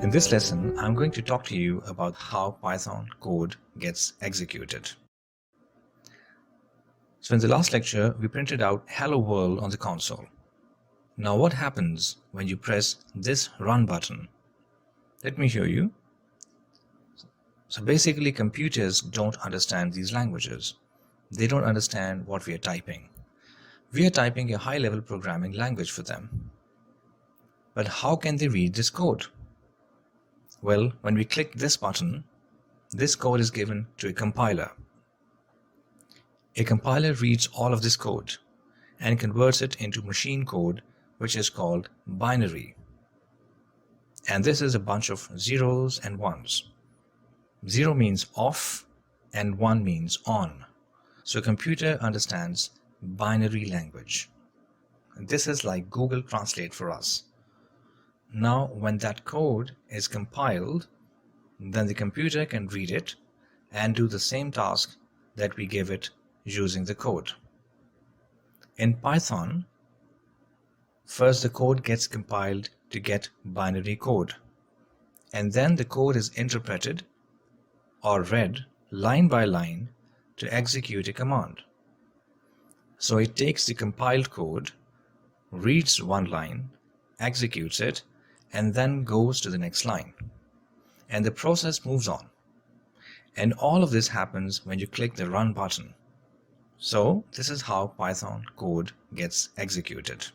In this lesson, I'm going to talk to you about how Python code gets executed. So in the last lecture, we printed out Hello World on the console. Now what happens when you press this Run button? Let me show you. So basically, computers don't understand these languages. They don't understand what we are typing. We are typing a high-level programming language for them. But how can they read this code? Well, when we click this button, this code is given to a compiler. A compiler reads all of this code and converts it into machine code, which is called binary. And this is a bunch of zeros and ones. 0 means off and 1 means on. So a computer understands binary language. This is like Google Translate for us. Now, when that code is compiled, then the computer can read it and do the same task that we give it using the code. In Python, first the code gets compiled to get binary code, and then the code is interpreted or read line by line to execute a command. So it takes the compiled code, reads one line, executes it, and then goes to the next line. And the process moves on. And all of this happens when you click the Run button. So this is how Python code gets executed.